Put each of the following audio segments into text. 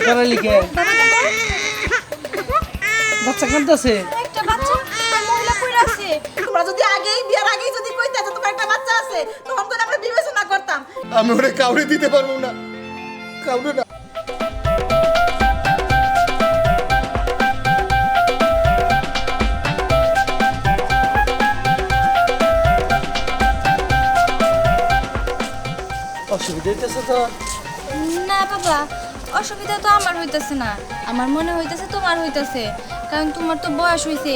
করা লিখে বাচ্চা কাঁদতেছে। একটা বাচ্চা আর মহিলা কই আছে? তোমরা যদি বিয়ার আগেই যদি কইতে যে তোমার একটা বাচ্চা আছে তখন তো আমরা বিবেচনা করতাম। আমি ওরে কাউরে দিতে পারবো না, কাউরে না। অসুবিধা হইতেছে তো? না বাবা, অসুবিধা তো আমার হইতাছে না, আমার মনে হইতাছে তোমার হইতাছে, কারণ তোমার তো বয়স হইছে।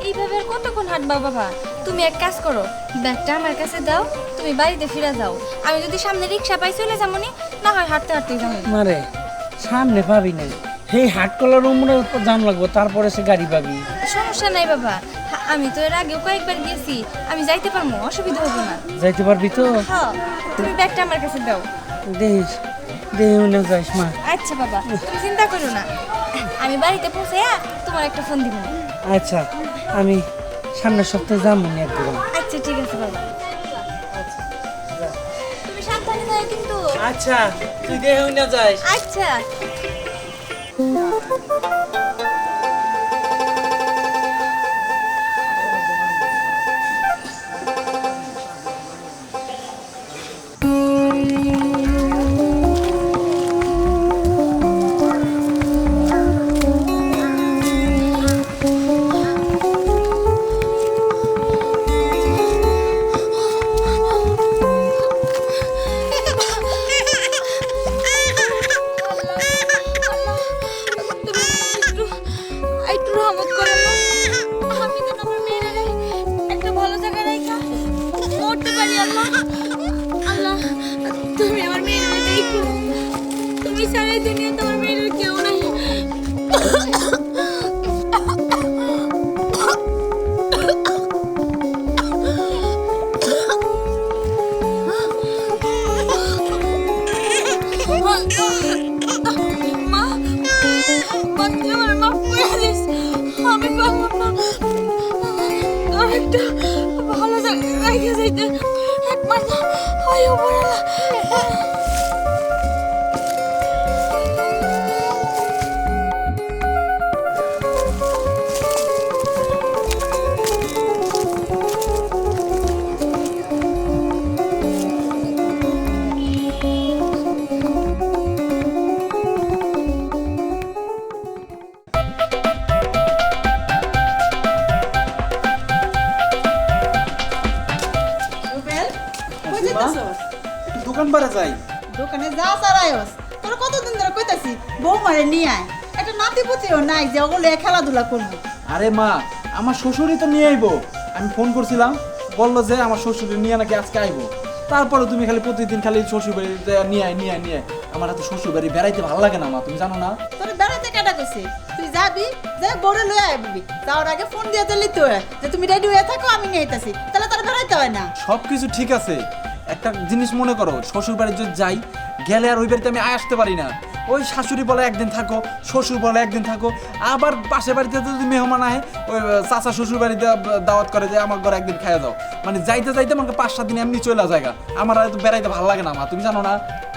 এইভাবে আর কতক্ষণ হাঁটবা বাবা? তুমি এক কাজ করো, ব্যাগটা আমার কাছে দাও, তুমি বাড়িতে ফিরে যাও। আমি যদি সামনে রিক্সা পাই চলে যাবনি, না হয় হাঁটতে হাঁটতেই যাবো। মারে সামনে পাবি না, সেই হাট কলার উমরের উপর জাম লাগবো, তারপরে সে গাড়ি পাবি। সমস্যা নাই বাবা, আমি তো এর আগেও কয়েকবার গেছি, আমি যাইতে পারবো, অসুবিধা হবে না। যাইতে পারবি তো? হ্যাঁ, তুমি ব্যাগটা আমার কাছে দাও। দেখিস দেহি না যাইস মা। আচ্ছা বাবা, তুমি চিন্তা করো না, আমি বাড়িতে পৌঁছে তোমার একটা ফোন দিব। আচ্ছা আমি সামনের সপ্তাহে যাবো নি একদম। আচ্ছা ঠিক আছে বাবা, তুমি সাবধানে যাও কিন্তু। আচ্ছা তুই দেহি না যাইস। আচ্ছা। একটু রহমত করো না, আমি যেন আমার মেয়ের একটা ভালো জায়গায় রেখা মরতে পারি। আল্লাহ আল্লাহ, তুমি আমার মেয়ের দেখো, তুমি সারা দুনিয়াতে আমার মেয়ের কেউ নাই। মা, মা তুই আমার মাফ করে দিস, আমি পারলাম না, তোর একটা ভালো জায়গায় রেখে যাইতে একমাত্র আয় বড়লা। রুবেল, কই যাইতাছস? দোকান পারে যাই। দোকানে যা সারায়স, তোর কতদিন ধরে কইতাছি বৌমারে নিয়ে আয়, একটা নাতিপুতিও নাই যে ওগুলো খেলাধুলা করবো। আরে মা, আমার শ্বশুরই তো নিয়ে আইবো। আমি ফোন করছিলাম, বললো যে আমার শ্বশুরে নিয়ে নাকি আজকে আইবো। তারপরে তুমি খালি প্রতিদিন খালি শ্বশুর বাড়ি নিয়ে আয় নিয়ে আয় নিয়ে আয়। আমার এত শ্বশুর বাড়ি বেড়াইতে ভালো লাগে না মা, তুমি জানো না? তোর বেড়াইতে কেটা কইছে? তুই যাবি, যে বড় লয়ে আইবি, যাওয়ার আগে ফোন দিয়ে দিলি তো যে তুমি রেডি হয়ে থাকো, আমি নিয়ে আইতাছি, তাহলে তোর বেড়াইতে হয় না। সব কিছু ঠিক আছে, একটা জিনিস মনে করো, শ্বশুর বাড়ি যদি যাই, গেলে আর ওই বাড়িতে আমি আসতে পারি না। ওই শাশুড়ি বলে একদিন থাকো, শ্বশুর বলে একদিন থাকো, আবার পাশের বাড়িতে যদি মেহমান আহে, ওই চাচা শ্বশুর বাড়িতে দাওয়াত করে যে আমার ঘরে একদিন খাইয়া দাও। মানে যাইতে যাইতে আমাকে 5-7 দিন এমনি চলে জায়গা। আমার আর বেড়াইতে ভালো লাগে না মা, তুমি জানো না?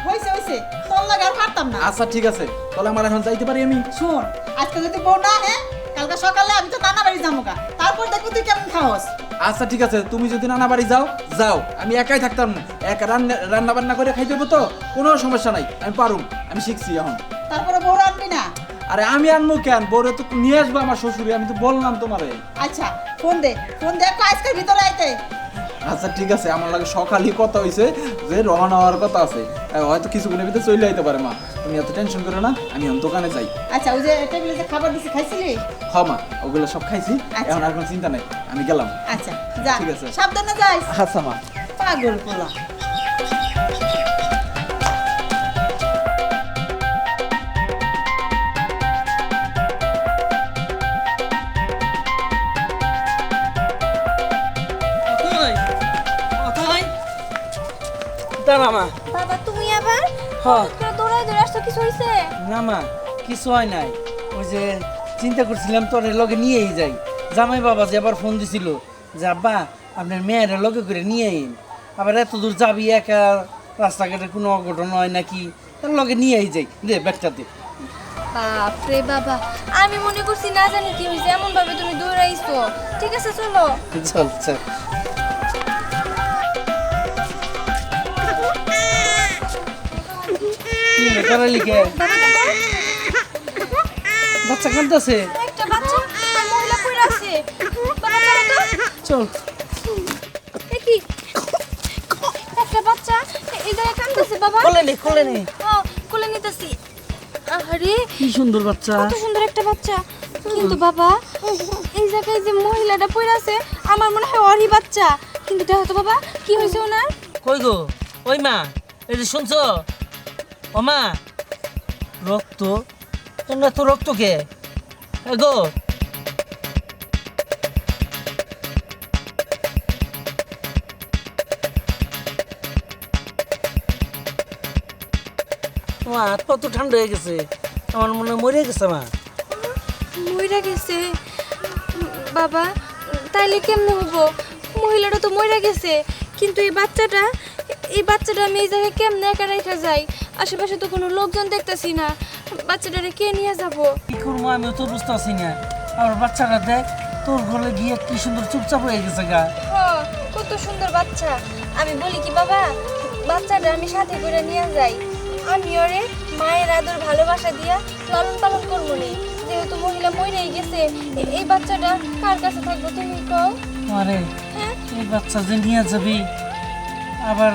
হইছে হইছে, তোর লাগে আর পারতাম না। আচ্ছা ঠিক আছে, তাহলে আমার এখন যাইতে পারি আমি? শোন, আজকে যদি বউ না হে, কালকে সকালে আমি তো নানা বাড়ি যাবো গা, তারপর দেখবো তুই কেমন খাওয়াস। আচ্ছা ঠিক আছে, তুমি যদি নানা বাড়ি যাও যাও, আমি একাই থাকতাম না। একা রান্না বান্না করে খাইতে হবো তো, কোনো সমস্যা নাই, আমি পারুম, আমি শিখছি এখন। তারপরে বউ আনবি না? আরে আমি আনবো কেন, বউরে তো নিয়ে আসবো আমার শ্বশুরে, আমি তো বললাম তোমারে। আচ্ছা ফোন দে আজকের ভিতরে আইতে। আচ্ছা ঠিক আছে, আমার লাগে সকালই কথা হইছে যে রওনা হওয়ার কথা আছে, হয়তো কিছুক্ষণের ভিতরে চলে আইতে পারে মা, তুমি এত টেনশন করো না, আমি এখন দোকানে যাই। আচ্ছা ওই যে টেবিলে যে খাবার দিছি খাইছিলি? হ মা, ওগুলো সব খাইছি, আচ্ছা। এখন আর কোনো চিন্তা নাই, আমি গেলাম। আচ্ছা যা, ঠিক আছে। সাবধানে যাইস। আচ্ছা মা। পাগল পোলা। দাঁড়া মা। বাবা তুমি আবার হ্যাঁ। দৌড়াই দৌড়ে আসছো, কিছু হইছে? না মা, কিছু হয় নাই। ওই যে চিন্তা করছিলাম তোর লগে নিয়েই যাই। জামাই বাবা যে আবার ফোন দিছিল যে আব্বা আপনার মেয়ের লগে করে নিয়ে আইন, আবার এত দূর যাবি একা, রাস্তাঘাটে কোনো অঘটন হয় নাকি, তার লগে নিয়েই যাই। দে ব্যাগটা দে। বাপরে বাবা, আমি মনে করছি না জানি কি হয়েছে, এমন ভাবে তুমি দৌড়াইছো। ঠিক আছে চলো। চল চল। কি রে কারালি কে? বাচ্চা কাঁদতেছে। একটা বাচ্চা আর মহিলা কইরা আছে। বাবা চলো তো। চল। এ কি? একটা বাচ্চা এই জায়গায় কাঁদতেছে বাবা। কোলে নে। কোলে নিতেছি। আরে কি সুন্দর বাচ্চা। কত সুন্দর একটা বাচ্চা। কিন্তু বাবা এই জায়গায় যে মহিলাটা পড়ে আছে আমার মনে হয় ওরই বাচ্চা। কিন্তু দেখো তো বাবা কি হয়েছে ওনার। কই গো ওই মা, এই যে শুনছো? ও মা, রক্ত? তোমরা তো রক্ত কে গো? মা হাত পা তো ঠান্ডা হয়ে গেছে, আমার মনে হয় মরে গেছে মা। মইরা গেছে বাবা? তাইলে কেমনে হবো? মহিলাটা তো মইরা গেছে, কিন্তু এই বাচ্চাটা আমি এই জায়গায় কেমনে একা রেখে যাই? আশেপাশে তো কোনো লোকজন দেখতেছি না। বাচ্চাটারে কে নিয়ে যাবো? কি করবো আমিও তো বুঝতে পারছি না। আর বাচ্চাটা দেখ তোর ঘরে গিয়ে কি সুন্দর চুপচাপ হয়ে গেছে গা। কত সুন্দর বাচ্চা। আমি বলি কি বাবা, বাচ্চাটা আমি সাথে করে নিয়ে যাই। আমি ওরে মায়ের আদর ভালোবাসা দিয়া লালন পালন করবো নি। যেহেতু মহিলা মরেই গেছে, এই বাচ্চাটা কার কাছে থাকবো তুমি কও? আরে হ্যাঁ এই বাচ্চা যে নিয়ে যাবি, আবার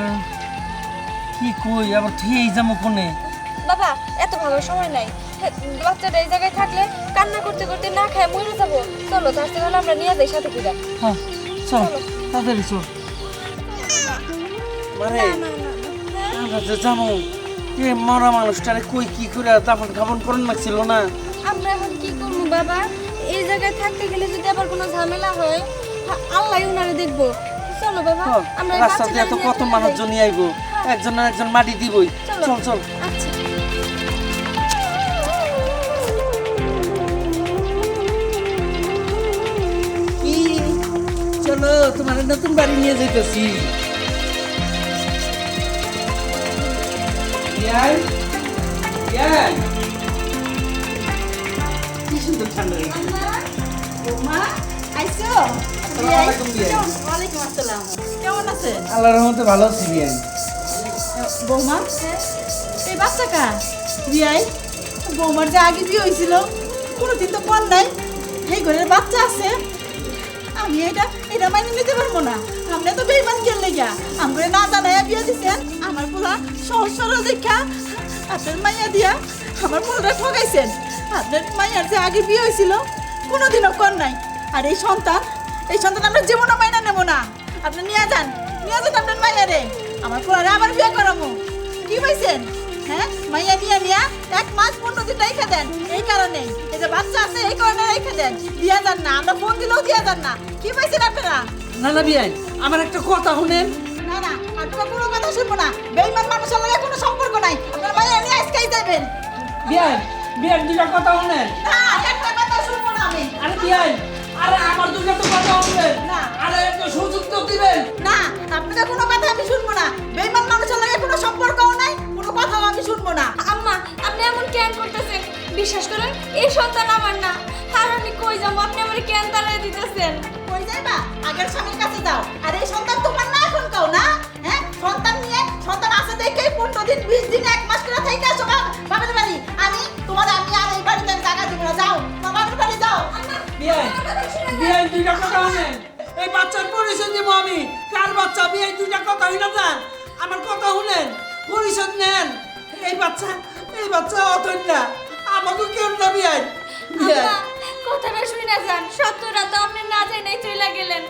কি কই, আবার তুই যাবো কোনে? বাবা এত ভাবার সময় নাই। বাচ্চাটা এই জায়গায় থাকলে কান্না করতে করতে না খায় মরে যাবো। চলো তার থেকে হলে আমরা নিয়ে যাই সাথে করে। হ্যাঁ চল তাড়াতাড়ি চল। মানে আমরা যে যাবো, এ মরা মানুষটারে কই কি করে দাফন খাবন করেন লাগছিল না? আমরা এখন কি করবো বাবা? এই জায়গায় থাকতে গেলে যদি আবার কোনো ঝামেলা হয়, আল্লাহ উনারে দেখবো। চলো বাবা আমরা এই রাস্তা দিয়ে তো বাচ্চাটারে কত নিয়ে মানুষজন নিয়ে আইবো, একজন না একজন মাটি দিবই। চলো। চল চল। আচ্ছা কি চলো তোমার নতুন বাড়ি নিয়ে যাইতেছি। কি সুন্দর ঠান্ডা লেগেছে। বৌমা আইছো? আসসালামু আলাইকুম বিয়াই। ওয়ালাইকুম আসসালাম। কেমন আছেন? আল্লাহর রহমতে ভালো আছি বিয়াই। বৌমা এই বাচ্চা কার? বিয়াই বৌমার যে আগে বিয়ে হয়েছিল কোনোদিন তো কর নাই, এই ঘরের বাচ্চা আছে। আমি এটা মাইনে নিতে পারবো না। আপনি তো বেইমান গেল লেগা আমরা না জানাইয়া বিয়ে দিচ্ছেন। আমার পোলা সহজ সরল দেখা আপনার মাইয়া দিয়া আমার পোলাটা ঠকাইছেন। আপনার মাইয়ার যে আগে বিয়ে হয়েছিল কোনোদিনও কর নাই। আর এই সন্তান আমরা জীবনও মাইনা নেব না। আপনি নিয়ে যান আপনার মাইয়ারে। আমার পোলারে আবার বিয়ে করাবো। কি পাইছেন? হ্যাঁ মাইয়া নিয়ে 1 মাস 15 দিন রেখে দেন। এই কারণে এই যে বাচ্চা আছে এই কারণে রেখে দেন। দিয়া যান না, আমরা ফোন দিলেও দিয়া যান না। কি পাইছেন আপনারা? না না বিয়াই, আমার একটা কথা শুনেন। না না আপনারা কোনো কথা শুনবো না। বেঈমান মানুষের লগে কোনো সম্পর্ক নাই। আপনার মাইয়া নিয়ে আজকেই যাবেন। বিয়াই বিয়াই দুটা কথা শুনেন। না একটা কথা শুনবো না আমি। আরে বিয়াই, আরে আমার দুটা তো কথা শুনেন। না। আরে একটু সুযোগ তো দিবেন। না আপনাদের কোনো কথা আমি শুনবো না। বেঈমান মানুষের লগে কোনো সম্পর্কও নাই, কোনো কথাও আমি শুনবো না। আম্মা আপনি এমন কেন করতেছেন? বিশ্বাস করেন এই সন্তান আমার না। আর আমি কই যাবো? আপনি আমার কেন তাড়াই দিতেছেন? কই যাইবা? আগের স্বামীর কাছে যাও। আর এই সন্তান তোমার না এখন কাও না? হ্যাঁ সন্তান আছে দেখেই 15 দিন 20 দিন 1 মাস করে থেকে আসো বাবার বাড়ি। আমি আর এই বাড়িতে আমি জায়গা দিব না। যাও বাবার বাড়ি যাও। বিয়াই বিয়াই দুটা কথা শুনেন। এই বাচ্চার পরিচয় দিব আমি। কার বাচ্চা? বিয়াই দুটা কথা হইনা যান। আমার কথা শুনেন, পরিচয় নেন। এই বাচ্চা অতন না, আমাকে কেউ না বিয়াই। বিয়াই আম্মা, কথাটা শুনে না যান। সত্যটা তো আপনি না জানাই চলে গেলেন।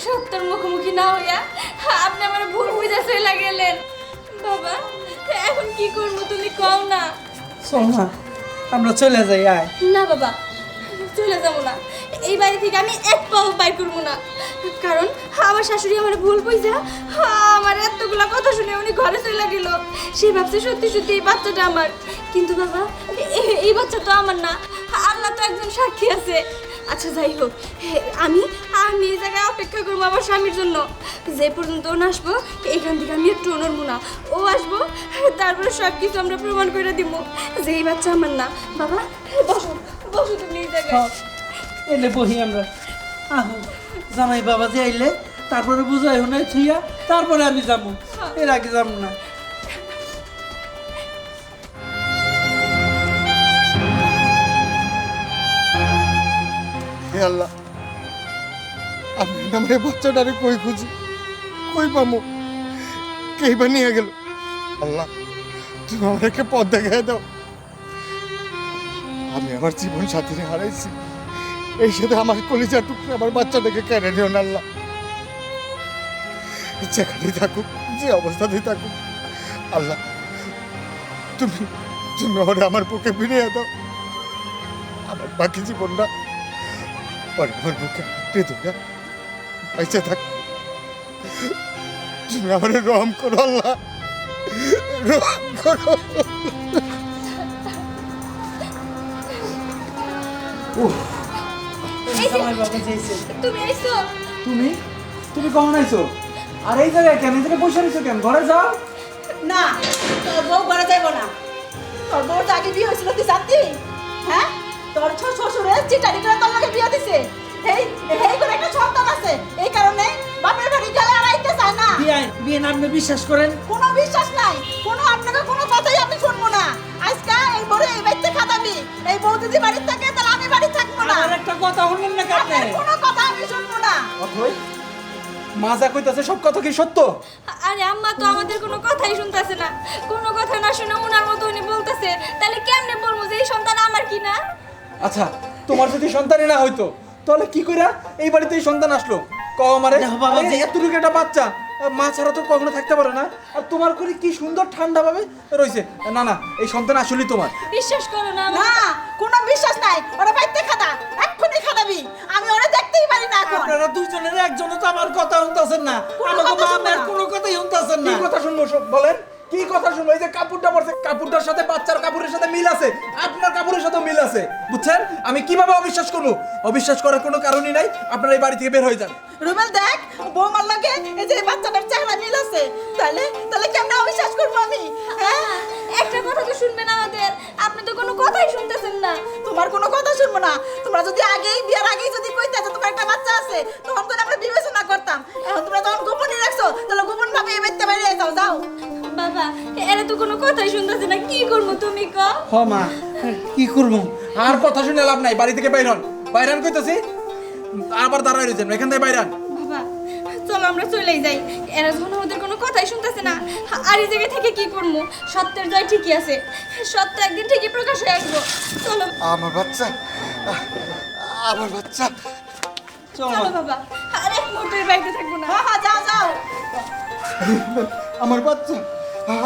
সত্যর মুখোমুখি না হইয়া আপনি আমার ভুল বুঝা চলে গেলেন। বাবা এখন কি করবো তুমি কও না। চল না আমরা চলে যাই। আয় না বাবা চলে যাবো না। এই বাড়ি থেকে আমি এক পাও বাই করবো না। কারণ আমার শাশুড়ি আমার ভুল বুঝা আমার এতগুলা কথা শুনে উনি ঘরে চলে গেল। সে ভাবছে সত্যি সত্যি এই বাচ্চাটা আমার। কিন্তু বাবা এই বাচ্চা তো আমার না। আল্লাহ তো একজন সাক্ষী আছে। আচ্ছা যাই হোক, আমি আমি এই জায়গায় অপেক্ষা করবো আমার স্বামীর জন্য। যে পর্যন্ত ও না আসবো এখান থেকে আমি একটু নড়বো না। ও আসবো, তারপরে সব কিছু আমরা প্রমাণ করে দিব যে এই বাচ্চা আমার না। বাবা বসো, বসো তুমি এই জায়গায়। এলে বহি আমরা। আহো জামাই বাবা যে আইলে তারপরে বুঝাই নাই থুইয়া তারপরে আমি যাবো, এর আগে যাবো না। হে আল্লাহ, আমি আমার এই বাচ্চাটারে কই খুঁজি, কই পামো, কে বা নিয়ে গেল। আল্লাহ, তুমি আমার একটা পথ দেখায় দাও। আমি আমার জীবন সাথীরে হারাইছি, এই সাথে আমার কলিজার টুকরা আমার বাচ্চাটাকে কেড়ে নিও না আল্লাহ। যেখানেই থাকুক, যে অবস্থাতেই থাকুক, আল্লাহ তুমি তুমি ওরা আমার বুকে ফিরিয়ে দাও। আমার বাকি জীবনটা ওরা আমার বুকে পেতুকা বেঁচে থাক। তুমি আমার রহম করো আল্লাহ, রহম করো। জামাই বাবা যেয়েছে। তুমি আইছো? তুমি তুমি কখন আইছো? আর এই জায়গায় কেন, এই জায়গায় বসে রয়েছো কেন? ঘরে যাও। না, তোর বউ ঘরে যাইব না। তোর বউর যে আগে বিয়ে হয়েছিল তুই জানতি? হ্যাঁ, তোর শ্বশুরের চিটারি করে তোর লগে বিয়ে দিছে। এই এই করে একটা সন্তান আছে, এই কারণে বাপের বাড়ি গেলে আর আইতে চায় না। বিয়ে আপনি বিশ্বাস করেন? কোনো বিশ্বাস নাই, কোনো আপনাকে কোনো কথাই আমি শুনবো না। আজকে এই বড় এই বাড়িতে খাদাবি, এই বউ যদি বাড়িতে থাকে তাহলে আমি বাড়ি থাকবো না। আমার একটা কথা শুনলেন না আপনি? আপনার কোনো কথা আমি শুনবো না। অথই মা যা কইতাছে সব কথা কি সত্য? আরে আম্মা তো আমাদের কোনো কথাই শুনতেছে না, কোনো কথা না শুনে ওনার মতো উনি বলতেছে। তাহলে কেমনে বলবো যে এই সন্তান আমার কি না? আচ্ছা, তোমার যদি সন্তানই না হইতো তাহলে কি কইরা এই বাড়িতে এই সন্তান আসলো? কও আমারে। দেখো বাবা, আরে যে- এতটুকু একটা বাচ্চা মা ছাড়া তো কখনো থাকতে পারে না। আর তোমার করে কি সুন্দর ঠান্ডা ভাবে রইছে। না না, এই সন্তান আসলেই তোমার। বিশ্বাস করো না না, কোনো বিশ্বাস নাই। ওরা বাড়িতে খাদা, এক্ষুনি খাদাবি। আমি ওরা দেখতেই পারি না এখন। আপনারা দুইজনের একজনও তো আমার কথা শুনতেছেন না। কোনো আমাকে কথা মা শুনবো আপনার না। কোনো কথাই শুনতেছেন কি না। কথা শুনবো সব বলেন? কি কথা শুনবো? এই যে কাপড়টা পরছে, কাপড়টার সাথে বাচ্চার কাপড়ের সাথে মিল আছে, আপনার কাপড়ের সাথে মিল আছে, বুঝছেন? আমি কিভাবে অবিশ্বাস করবো? অবিশ্বাস করার কোনো কারণই নাই। আপনারা এই বাড়ি থেকে বের হয়ে যান। রুবেল দেখ, বৌমার লাগে এই যে বাচ্চাটার চেহারা মিল আছে। তাহলে তাহলে কেমন অবিশ্বাস করবো আমি? হ্যাঁ, একটা কথা তো শুনবেন আমাদের, আপনি তো কোনো কথাই শুনতেছেন না। তোমার কোনো কথা শুনবো না। তোমরা যদি আগেই বিয়ার আগেই যদি কইতে যে তোমার একটা বাচ্চা আছে, তখন তো আমরা বিবেচনা করতাম। এখন তোমরা যখন গোপনই রাখছো, তাহলে গোপন ভাবে এই বাড়িতে বাইরে যাও, যাও। বাবা এরা তো কোনো কথাই শুনতেছে না, কি করবো তুমি কও? হ মা, কি করবো? আর কথা শুনে লাভ নাই, বাড়ি থেকে বাইর হন। বাইর হন কইতাছি, আবার দাঁড়ায় রয়েছেন, এখান থেকে বাইর হন। বাবা চলো আমরা চলেই যাই, এরা যখন আমাদের কোনো কথাই শুনতেছে না। আর এই জায়গায় থেকে কি করবো? সত্যের জয় ঠিকই আছে, সত্য একদিন ঠিকই প্রকাশ হয়ে আসবো। চলো আমার বাচ্চা, আমার বাচ্চা। চলো চলো বাবা, আর এক মুহূর্তের বাড়িতে থাকবো না। হ্যাঁ হ্যাঁ, যাও যাও। আমার বাচ্চা,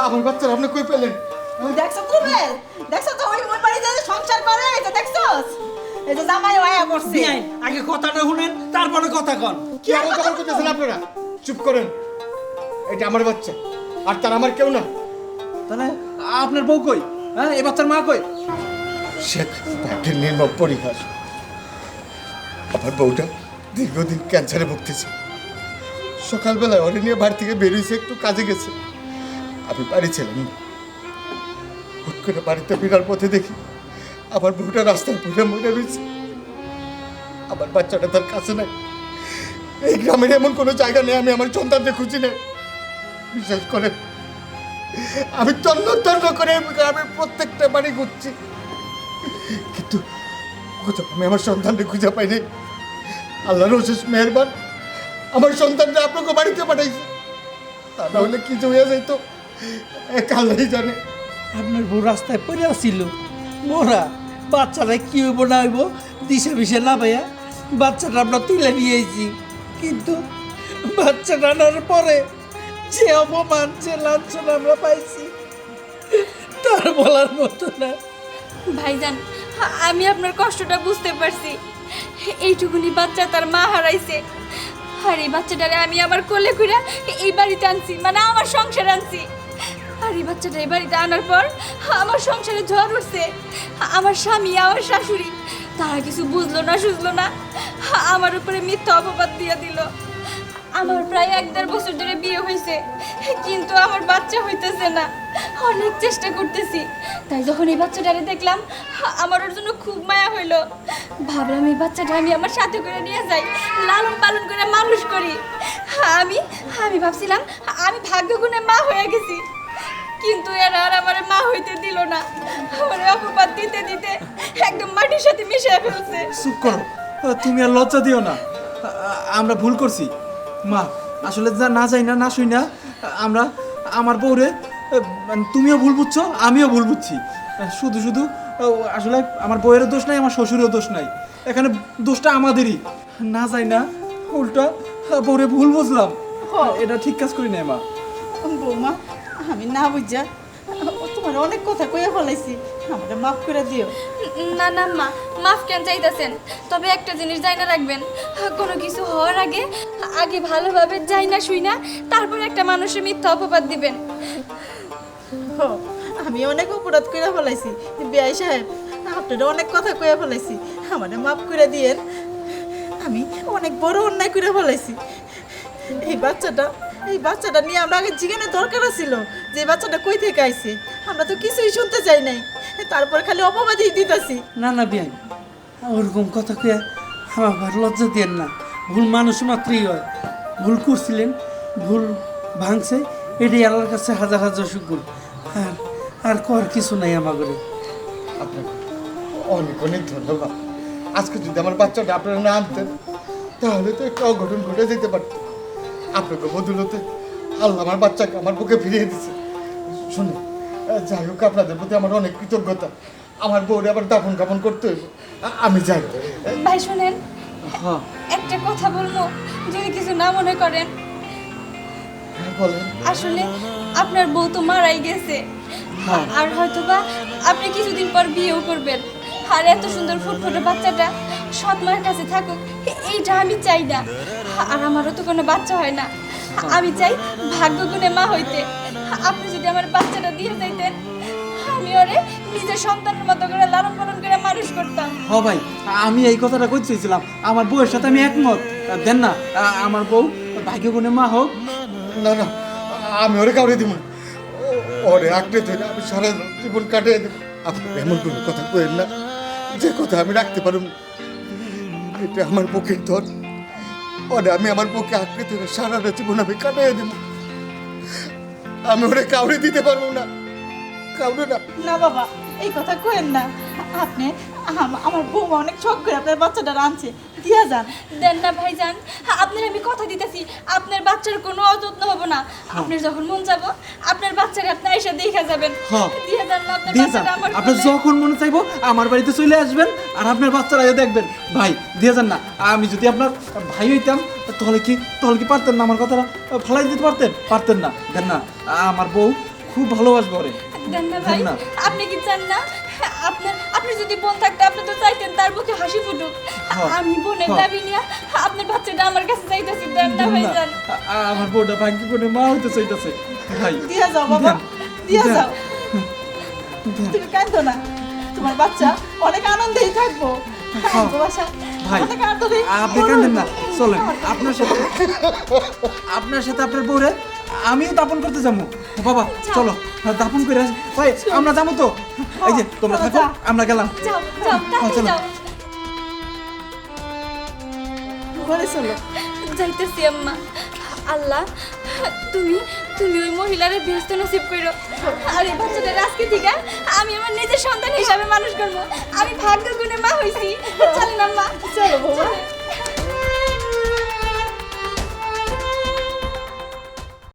আমার বাচ্চার আপনি কই পেলেন? ওই দেখছো রুবেল, দেখছো তো ওই ওই বাড়িতে যে সংসার করে, এই যে দেখছোস? এই যে জামাই ওয়া করছে। বিয়াই, আগে কথাটা শুনেন তারপরে কথা কন। কি এমন কথা করতেছেন আপনারা? চুপ করেন। এটা আমার বাচ্চা, আর তার আমার কেউ না। তাহলে আপনার বউ কই? হ্যাঁ, এই বাচ্চার মা কই? সে ভাগ্যের নির্মম পরিহাস। আমার বউটা দীর্ঘদিন ক্যান্সারে ভুগতেছে। সকালবেলায় ওরে নিয়ে বাড়ি থেকে বেরিয়েছে, একটু কাজে গেছে। আমি বাড়ি ছিলাম না। হুট করে বাড়িতে ফেরার পথে দেখি আমার বউটা রাস্তায় পড়ে মরে রয়েছে। আমার বাচ্চাটা তার কাছে নাই। এই গ্রামের এমন কোনো জায়গা নেই আমি আমার সন্তানকে খুঁজি না। বিশেষ করে আমি তন্ন তন্ন করে আমি প্রত্যেকটা বাড়ি ঘুরছি, কিন্তু কোথাও আমি আমার সন্তানকে খুঁজে পাইনি। আল্লাহর অশেষ মেহেরবান, আমার সন্তানটা আপনাকে বাড়িতে পাঠাইছে। তা না হলে কি যে হয়ে যাইতো এক আল্লাহই জানে। আপনার বউ রাস্তায় পড়ে আসছিল মোরা, বাচ্চারা কি হইব না হইব দিশে বিষে না ভাইয়া, বাচ্চাটা আমরা তুলে নিয়ে এসেছি। কিন্তু বাচ্চাটা আনার পরে যে অপমান, যে লাঞ্ছনা আমরা পাইছি তার বলার মতো না। ভাইজান আমি আপনার কষ্টটা বুঝতে পারছি। এইটুকুনি বাচ্চা তার মা হারাইছে, আর এই বাচ্চাটারে আমি আমার কোলে কইরা এই বাড়িতে আনছি, মানে আমার সংসারে আনছি। আর এই বাচ্চাটা এই বাড়িতে আনার পর আমার সংসারে ঝড় উঠছে। আমার স্বামী, আমার শাশুড়ি তারা কিছু বুঝলো না সুঝলো না, আমার উপরে মিথ্যা অপবাদ দিয়ে দিল। আমার প্রায় 1-1.5 বছর ধরে বিয়ে হয়েছে, কিন্তু আমার বাচ্চা হইতেছে না। অনেক চেষ্টা করতেছি, তাই যখন এই বাচ্চাটারে দেখলাম আমার ওর জন্য খুব মায়া হইলো। ভাবলাম এই বাচ্চাটা আমি আমার সাথে করে নিয়ে যাই, লালন পালন করে মানুষ করি। আমি আমি ভাবছিলাম আমি ভাগ্যগুণে মা হয়ে গেছি, কিন্তু এরা আর আমার মা হইতে দিল না। আমার অপবাদ দিতে দিতে একদম মাটির সাথে মিশিয়ে ফেলছে। চুপ করো, তুমি আর লজ্জা দিও না। আমরা ভুল করছি মা, আসলে যা না যাই না শুই না আমরা আমার বউরে, তুমিও ভুল বুঝছো আমিও ভুল বুঝছি। শুধু শুধু আসলে আমার বউয়েরও দোষ নাই, আমার শ্বশুরেরও দোষ নাই, এখানে দোষটা আমাদেরই। না যাই না উল্টা বউরে ভুল বুঝলাম, এটা ঠিক কাজ করি না মা। বৌমা, আমি না বুঝা তোমার অনেক কথা কইয়া ফেলাইছি, আমাকে মাফ করে দিও। না না মা, মাফ কেন চাইতেছেন? তবে একটা জিনিস জানা রাখবেন, কোনো কিছু হওয়ার আগে আগে ভালোভাবে যাই না শুই না, তারপর একটা মানুষের মিথ্যা অপবাদ দিবেন। হো, আমি অনেক অপরাধ কইরা ফেলাইছি বিআই সাহেব, আপনারা অনেক কথা কইয়া ফেলাইছি, আমাকে মাফ করে দিয়েন। আমি অনেক বড় অন্যায় করে ফেলাইছি। এই বাচ্চাটা নিয়ে আমরা আগে জিজ্ঞানের দরকার ছিল যে এই বাচ্চাটা কই থেকে আইছে। আমরা তো কিছুই শুনতে চাই নাই, তারপর খালি অপবাদই দিতেছি। না না বিয়াই, ওরকম কথা কয়ে আমার লজ্জা দেন না। ভুল মানুষ মাত্রই হয়, ভুল করছিলেন, ভুল ভাঙছে, এটাই আল্লাহর কাছে হাজার হাজার শুকুর। আর কর কিছু নাই আমাদের। আপনাকে অনেক অনেক ধন্যবাদ। আজকে যদি আমার বাচ্চাটা আপনারা না আনতেন তাহলে তো একটা অঘটন ঘটে যেতে পারত। আপনাকে বদলতে আল্লাহ আমার বাচ্চাকে আমার বুকে ফিরিয়ে দিচ্ছে। শুনুন, যাই হোক আপনাদের প্রতি আমার অনেক কৃতজ্ঞতা। আমার বউরে আবার দাফন কাফন করতে হইব, আমি যাই। ভাই শুনেন, হ্যাঁ একটা কথা বলবো, যদি কিছু না মনে করেন। বলেন। আসলে আপনার বউ তো মারাই গেছে, আর হয়তোবা আপনি কিছুদিন পর বিয়েও করবেন। আর এত সুন্দর ফুটফুটে বাচ্চাটা সৎ মায়ের কাছে থাকুক, এইটা আমি চাই না। আর আমারও তো কোনো বাচ্চা হয় না, আমি চাই ভাগ্যগুণে মা হইতে। আপনি যদি আমার বাচ্চাটা দিয়ে যাইতেন, আমি ওরে নিজের সন্তানের মতো করে লালন পালন করে মানুষ করতাম। হ ভাই, আমি এই কথাটা কইছিলাম, আমার বউয়ের সাথে আমি একমত। দেন না আমার বউ ভাগ্যগুণে মা হোক। না না, আমি ওরে কাউরে দিব না, ওরে আঁকড়ে ধরে আমি সারা জীবন কাটিয়ে দেব। আপনি এমন কোনো কথা কইেন না যে কথা আমি রাখতে পারব না। এটা আমার পক্ষে ধর, ওরে আমি আমার পক্ষে আঁকড়ে ধরে সারা জীবন আমি কাটিয়ে দেব। আমি ওরে কাউরে দিতে পারবো না, কাউরে না। না বাবা, এই কথা কইেন না। আপনি আমার বৌমা অনেক শখ করে আপনার বাচ্চাটা আনছে, দিয়া যান। দেন না ভাইজান, আপনার আমি কথা দিতেছি, আপনার বাচ্চার কোনো অযত্ন হবো না। আপনার যখন মন যাবো, আপনার বাচ্চাকে আপনি এসে দেখা যাবেন। হ্যাঁ। দিয়ে যান না আপনার দিয়ে যান, বাচ্চাটা আমার আপনার কোলে। যখন মনে চাইবো আমার বাড়িতে চলে আসবেন, আর আপনার বাচ্চারা দেখবেন। ভাই দিয়ে যান না, আমি যদি আপনার ভাই হইতাম তাহলে কি পারতেন না আমার কথাটা ফেলাই দিতে পারতেন না। দেন না, আমার বউ খুব ভালোবাসবো ওরে। দেন না ভাই, দেন না। আপনি কি চান না আপনি যদি বোন থাকতে আপনি তো চাইতেন তার বুকে হাসি ফুটুক। হ্যাঁ। আমি বোনের হ্যাঁ। দাবি নিয়ে আপনার বাচ্চাটা আমার কাছে চাইতেছি। দেন না দেন না, ভাইজান। আমার বউটা ভাগ্যগুণে মা হইতে চাইতেছে। ভাই দিয়া যাও বাবা, দেন, দিয়া দেন। যাও। তুমি কাঁদো না, তোমার বাচ্চা অনেক আনন্দেই থাকবো। হ্যাঁ। বাসা ভাই অনেক আনন্দে আপনি কাঁদেন না, চলেন আপনার সাথে আপনার বউরে আমিও দাপন করতে যাবো। বাবা চলো দাপন করে আসি। ভাই আমরা যাবো তো, এই যে তোমরা থাকো, আমরা গেলাম। যাও যাও তাড়াতাড়ি চলো। যাও। ঘরে চলো। যাইতেছি আম্মা। আল্লাহ, তুমি তুমি ওই মহিলারে ব্যস্ত নসিব করো। আর এই বাচ্চাটার আজকে থেকে আমি আমার নিজের সন্তান হিসাবে মানুষ করবো। আমি ভাগ্য গুণে মা হইছি।